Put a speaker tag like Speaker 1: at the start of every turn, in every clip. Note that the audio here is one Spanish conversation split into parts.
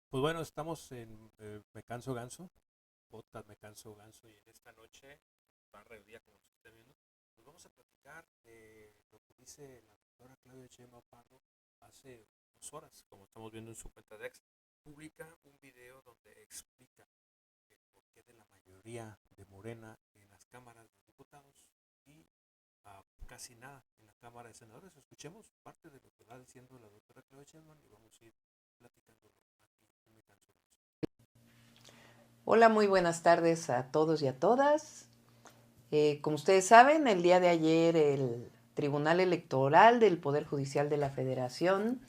Speaker 1: Pues bueno, estamos en Me Canso Ganso, podcast Me Canso Ganso, y en esta noche, barra del día como se esté viendo, pues vamos a platicar de lo que dice la doctora Claudia Sheinbaum Pardo hace 2 horas, como estamos viendo en su cuenta de X. Publica un video donde explica el porqué de la mayoría de Morena en las cámaras de diputados y casi nada en la Cámara de Senadores. Escuchemos parte de lo que va diciendo la doctora Claudia Sheinbaum y vamos a ir platicándolo aquí en Me Canso Ganso.
Speaker 2: Hola, muy buenas tardes a todos y a todas. Como ustedes saben, el día de ayer el Tribunal Electoral del Poder Judicial de la Federación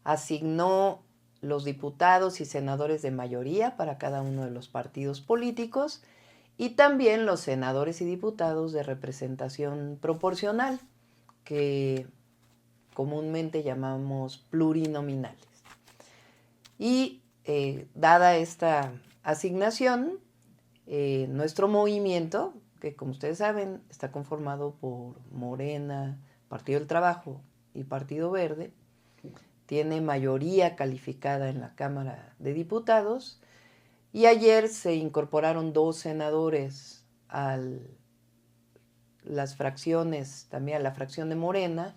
Speaker 2: asignó los diputados y senadores de mayoría para cada uno de los partidos políticos y también los senadores y diputados de representación proporcional, que comúnmente llamamos plurinominales. Y dada esta asignación, nuestro movimiento, que como ustedes saben está conformado por Morena, Partido del Trabajo y Partido Verde, tiene mayoría calificada en la Cámara de Diputados y ayer se incorporaron 2 senadores a las fracciones, también a la fracción de Morena,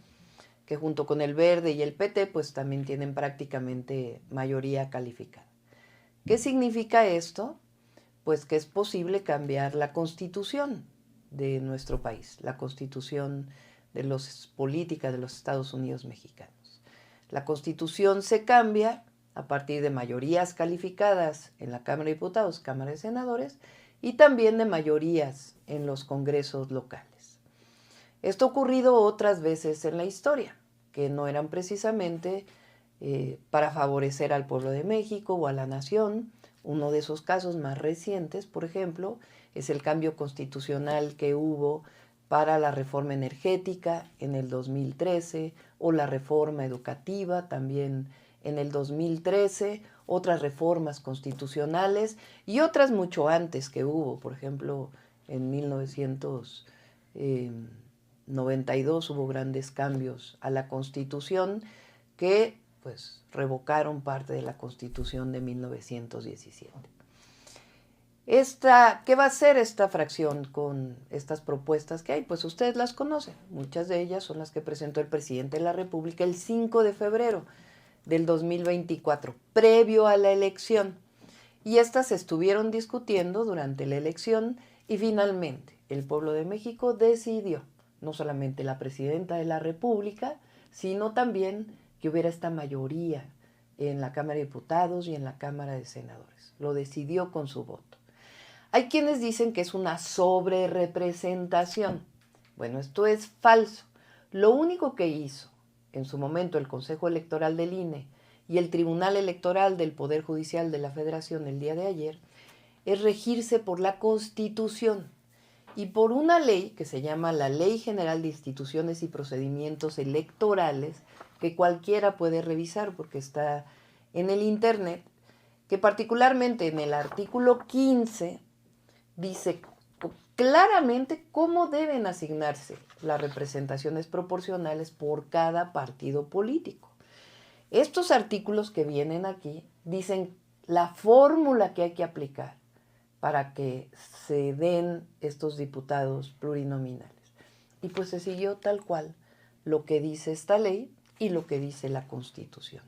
Speaker 2: que junto con el Verde y el PT pues también tienen prácticamente mayoría calificada. ¿Qué significa esto? Pues que es posible cambiar la constitución de nuestro país, la constitución de las políticas de los Estados Unidos mexicanos. La constitución se cambia a partir de mayorías calificadas en la Cámara de Diputados, Cámara de Senadores y también de mayorías en los congresos locales. Esto ha ocurrido otras veces en la historia, que no eran precisamente para favorecer al pueblo de México o a la nación. Uno de esos casos más recientes, por ejemplo, es el cambio constitucional que hubo para la reforma energética en el 2013 o la reforma educativa también en el 2013, otras reformas constitucionales y otras mucho antes que hubo, por ejemplo, en 1992 hubo grandes cambios a la Constitución que pues revocaron parte de la Constitución de 1917. ¿Qué va a hacer esta fracción con estas propuestas que hay? Pues ustedes las conocen. Muchas de ellas son las que presentó el presidente de la República el 5 de febrero del 2024, previo a la elección. Y estas se estuvieron discutiendo durante la elección y finalmente el pueblo de México decidió, no solamente la presidenta de la República, sino también que hubiera esta mayoría en la Cámara de Diputados y en la Cámara de Senadores. Lo decidió con su voto. Hay quienes dicen que es una sobrerepresentación. Bueno, esto es falso. Lo único que hizo en su momento el Consejo Electoral del INE y el Tribunal Electoral del Poder Judicial de la Federación el día de ayer es regirse por la Constitución y por una ley que se llama la Ley General de Instituciones y Procedimientos Electorales, que cualquiera puede revisar porque está en el Internet, que particularmente en el artículo 15 dice claramente cómo deben asignarse las representaciones proporcionales por cada partido político. Estos artículos que vienen aquí dicen la fórmula que hay que aplicar para que se den estos diputados plurinominales. Y pues se siguió tal cual lo que dice esta ley y lo que dice la Constitución.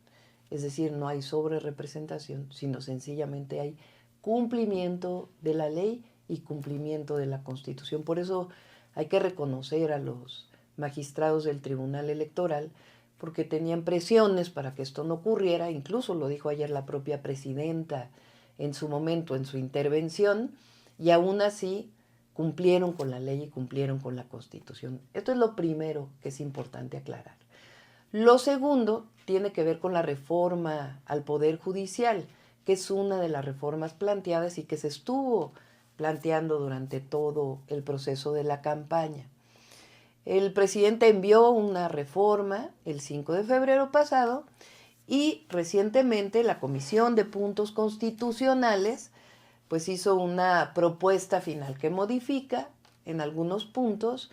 Speaker 2: Es decir, no hay sobrerepresentación, sino sencillamente hay cumplimiento de la ley y cumplimiento de la Constitución. Por eso hay que reconocer a los magistrados del Tribunal Electoral, porque tenían presiones para que esto no ocurriera, incluso lo dijo ayer la propia presidenta en su momento, en su intervención, y aún así cumplieron con la ley y cumplieron con la Constitución. Esto es lo primero que es importante aclarar. Lo segundo tiene que ver con la reforma al Poder Judicial, que es una de las reformas planteadas y que se estuvo planteando durante todo el proceso de la campaña. El presidente envió una reforma el 5 de febrero pasado y recientemente la Comisión de Puntos Constitucionales pues hizo una propuesta final que modifica en algunos puntos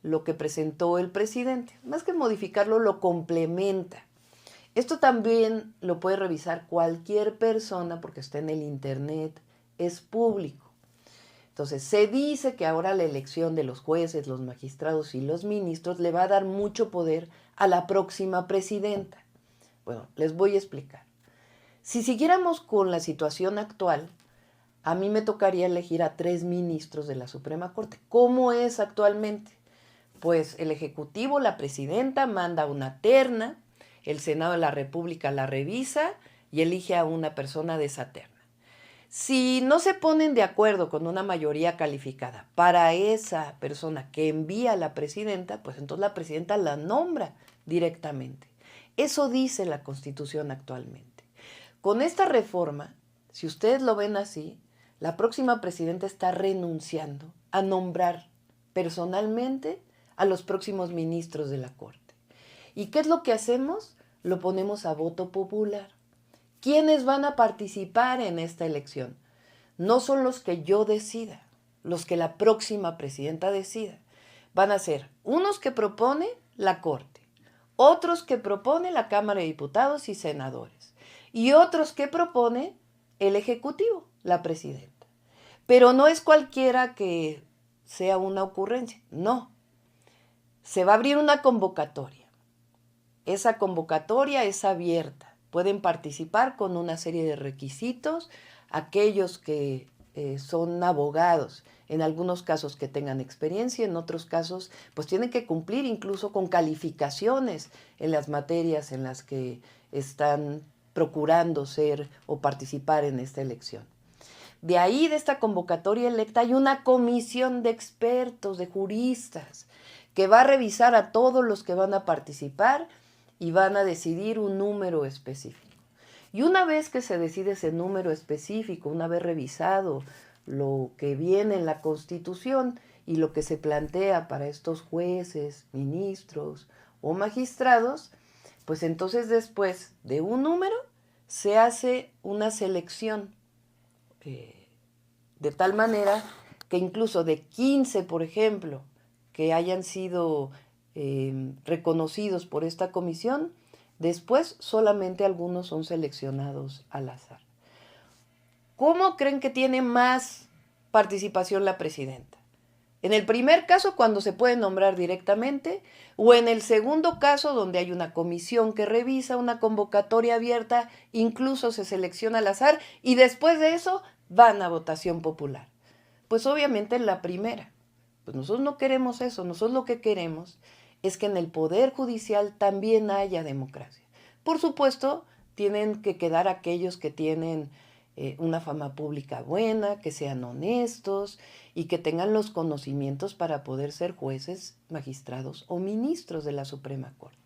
Speaker 2: lo que presentó el presidente. Más que modificarlo, lo complementa. Esto también lo puede revisar cualquier persona porque está en el internet, es público. Entonces, se dice que ahora la elección de los jueces, los magistrados y los ministros le va a dar mucho poder a la próxima presidenta. Bueno, les voy a explicar. Si siguiéramos con la situación actual, a mí me tocaría elegir a 3 ministros de la Suprema Corte. ¿Cómo es actualmente? Pues el Ejecutivo, la presidenta, manda una terna, el Senado de la República la revisa y elige a una persona de esa terna. Si no se ponen de acuerdo con una mayoría calificada para esa persona que envía a la presidenta, pues entonces la presidenta la nombra directamente. Eso dice la Constitución actualmente. Con esta reforma, si ustedes lo ven así, la próxima presidenta está renunciando a nombrar personalmente a los próximos ministros de la Corte. ¿Y qué es lo que hacemos? Lo ponemos a voto popular. ¿Quiénes van a participar en esta elección? No son los que yo decida, los que la próxima presidenta decida. Van a ser unos que propone la Corte, otros que propone la Cámara de Diputados y Senadores, y otros que propone el Ejecutivo, la presidenta. Pero no es cualquiera que sea una ocurrencia, no. Se va a abrir una convocatoria. Esa convocatoria es abierta. Pueden participar con una serie de requisitos aquellos que son abogados, en algunos casos que tengan experiencia, en otros casos pues tienen que cumplir incluso con calificaciones en las materias en las que están procurando ser o participar en esta elección. De ahí, de esta convocatoria electa, hay una comisión de expertos, de juristas, que va a revisar a todos los que van a participar y van a decidir un número específico. Y una vez que se decide ese número específico, una vez revisado lo que viene en la Constitución y lo que se plantea para estos jueces, ministros o magistrados, pues entonces después de un número se hace una selección de tal manera que incluso de 15, por ejemplo, que hayan sido reconocidos por esta comisión, después solamente algunos son seleccionados al azar. ¿Cómo creen que tiene más participación la presidenta? En el primer caso, cuando se puede nombrar directamente, o en el segundo caso, donde hay una comisión que revisa, una convocatoria abierta, incluso se selecciona al azar, y después de eso van a votación popular. Pues obviamente en la primera. Pues nosotros no queremos eso, nosotros lo que queremos es que en el Poder Judicial también haya democracia. Por supuesto, tienen que quedar aquellos que tienen una fama pública buena, que sean honestos y que tengan los conocimientos para poder ser jueces, magistrados o ministros de la Suprema Corte.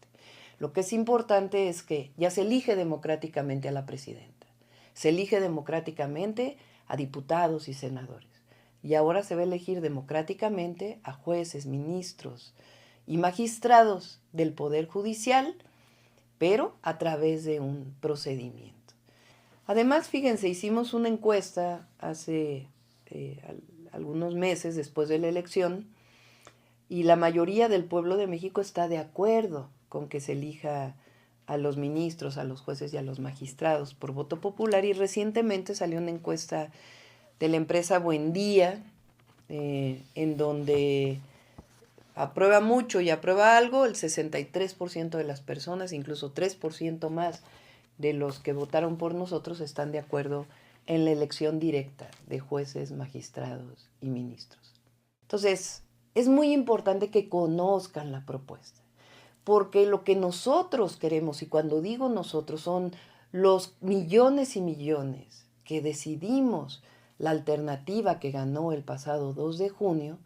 Speaker 2: Lo que es importante es que ya se elige democráticamente a la presidenta, se elige democráticamente a diputados y senadores, y ahora se va a elegir democráticamente a jueces, ministros y magistrados del Poder Judicial, pero a través de un procedimiento. Además, fíjense, hicimos una encuesta hace algunos meses después de la elección y la mayoría del pueblo de México está de acuerdo con que se elija a los ministros, a los jueces y a los magistrados por voto popular, y recientemente salió una encuesta de la empresa Buendía en donde aprueba mucho y aprueba algo el 63% de las personas, incluso 3% más de los que votaron por nosotros están de acuerdo en la elección directa de jueces, magistrados y ministros. Entonces, es muy importante que conozcan la propuesta, porque lo que nosotros queremos, y cuando digo nosotros, son los millones y millones que decidimos la alternativa que ganó el pasado 2 de junio,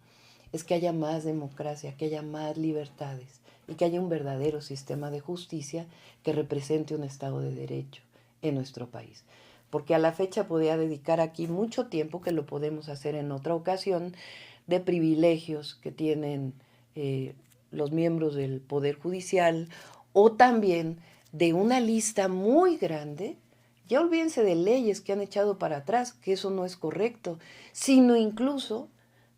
Speaker 2: es que haya más democracia, que haya más libertades y que haya un verdadero sistema de justicia que represente un Estado de Derecho en nuestro país. Porque a la fecha podría dedicar aquí mucho tiempo, que lo podemos hacer en otra ocasión, de privilegios que tienen los miembros del Poder Judicial, o también de una lista muy grande. Ya olvídense de leyes que han echado para atrás, que eso no es correcto, sino incluso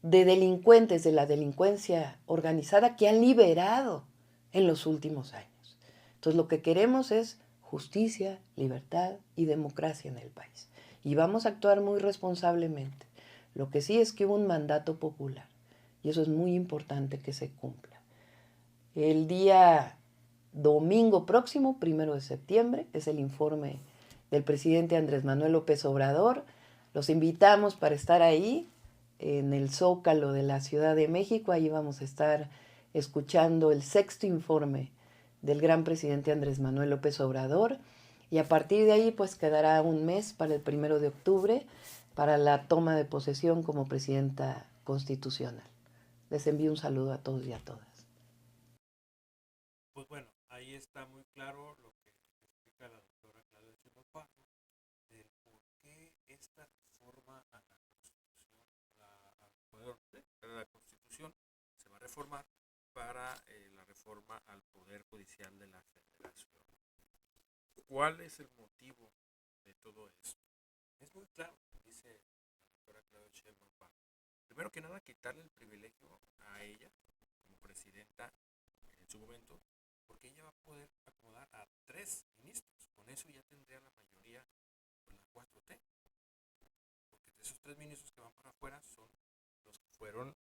Speaker 2: de delincuentes de la delincuencia organizada que han liberado en los últimos años. Entonces lo que queremos es justicia, libertad y democracia en el país. Y vamos a actuar muy responsablemente. Lo que sí es que hubo un mandato popular y eso es muy importante que se cumpla. El día domingo próximo, 1 de septiembre, es el informe del presidente Andrés Manuel López Obrador. Los invitamos para estar ahí en el Zócalo de la Ciudad de México. Ahí vamos a estar escuchando el 6º informe del gran presidente Andrés Manuel López Obrador. Y a partir de ahí pues quedará un mes para el 1 de octubre para la toma de posesión como presidenta constitucional. Les envío un saludo a todos y a todas.
Speaker 1: Pues bueno, ahí está muy claro lo que explica la doctora Claudia Sheinbaum Pardo del por qué esta reforma a la Constitución, a la Constitución se va a reformar para la reforma al Poder Judicial de la Federación. ¿Cuál es el motivo de todo esto? Es muy claro, dice la doctora Claudia Sheinbaum Pardo. Primero que nada, quitarle el privilegio a ella como presidenta en su momento, porque ella va a poder acomodar a 3 ministros. Con eso ya tendría la mayoría con la 4T. Porque de esos 3 ministros que van para afuera son los que fueron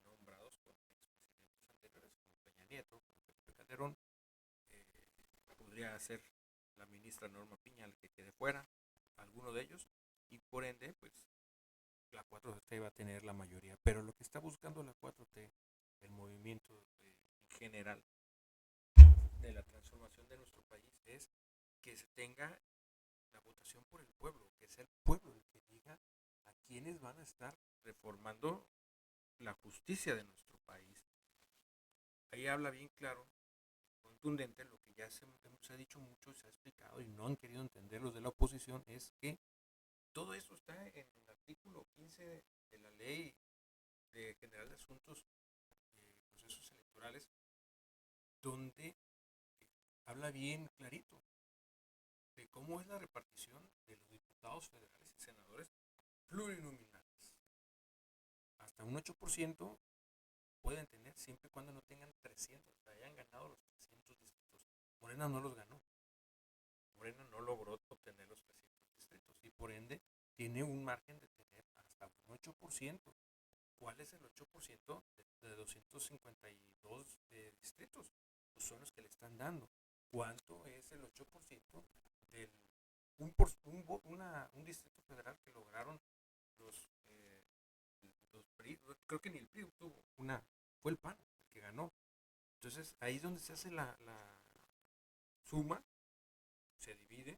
Speaker 1: nombrados por expresidentes anteriores, como Peña Nieto, como Felipe Calderón. Podría ser la ministra Norma Piña el que quede fuera, alguno de ellos, y por ende, pues la 4T va a tener la mayoría. Pero lo que está buscando la 4T, el movimiento en general de la transformación de nuestro país, es que se tenga la votación por el pueblo, que sea el pueblo el que diga a quiénes van a estar reformando la justicia de nuestro país. Ahí habla bien claro, contundente, lo que ya se ha dicho mucho, se ha explicado y no han querido entender los de la oposición, es que todo eso está en el artículo 15 de la Ley General de Asuntos Procesos Electorales, donde habla bien clarito de cómo es la repartición de los diputados federales y senadores plurinominales. Hasta un 8% pueden tener siempre y cuando no tengan 300, o sea, hayan ganado los 300 distritos. Morena no los ganó. Morena no logró obtener los 300 distritos y por ende tiene un margen de tener hasta un 8%. ¿Cuál es el 8% de 252 distritos? Pues son los que le están dando. ¿Cuánto es el 8% del un distrito federal que lograron los PRI? Creo que ni el PRI obtuvo una, fue el PAN el que ganó. Entonces ahí es donde se hace la suma, se divide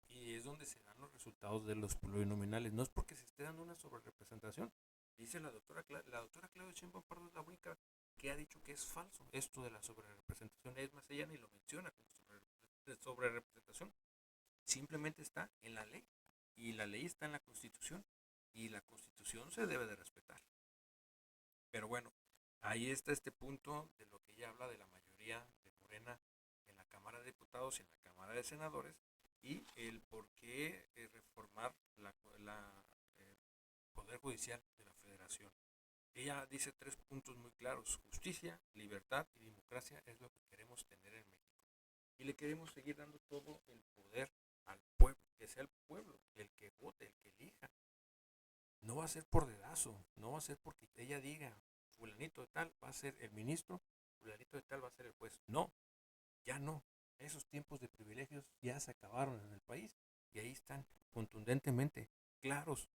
Speaker 1: y es donde se dan los resultados de los plurinominales. No es porque se esté dando una sobrerepresentación. Dice la doctora Claudia Sheinbaum Pardo, es la única que ha dicho que es falso esto de la sobrerepresentación. Es más, ella ni lo menciona como sobrerepresentación. Simplemente está en la ley y la ley está en la Constitución y la Constitución se debe de respetar. Pero bueno, ahí está este punto de lo que ella habla de la mayoría de Morena en la Cámara de Diputados y en la Cámara de Senadores y el por qué reformar la Poder Judicial de la Federación. Ella dice 3 puntos muy claros: justicia, libertad y democracia es lo que queremos tener en México. Y le queremos seguir dando todo el poder al pueblo, que sea el pueblo el que vote, el que elija. No va a ser por dedazo, no va a ser porque ella diga fulanito de tal va a ser el ministro, fulanito de tal va a ser el juez. No, ya no. Esos tiempos de privilegios ya se acabaron en el país y ahí están contundentemente claros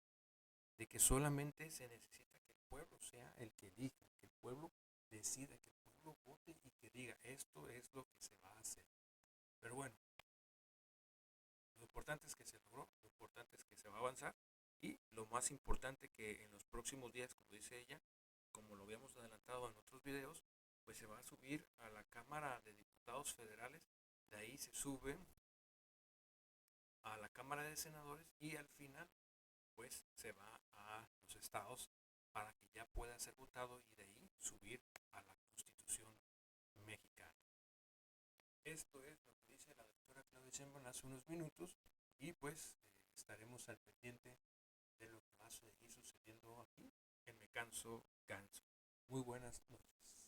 Speaker 1: de que solamente se necesita que el pueblo sea el que elija, que el pueblo decida, que el pueblo vote y que diga esto es lo que se va a hacer. Pero bueno, lo importante es que se logró, lo importante es que se va a avanzar y lo más importante que en los próximos días, como dice ella, como lo habíamos adelantado en otros videos, pues se va a subir a la Cámara de Diputados Federales, de ahí se sube a la Cámara de Senadores y al final pues se va a los estados para que ya pueda ser votado y de ahí subir a la Constitución mexicana. Esto es lo que dice la doctora Claudia Sheinbaum hace unos minutos y pues estaremos al pendiente de lo que va a seguir sucediendo aquí en Me Canso Ganso. Muy buenas noches.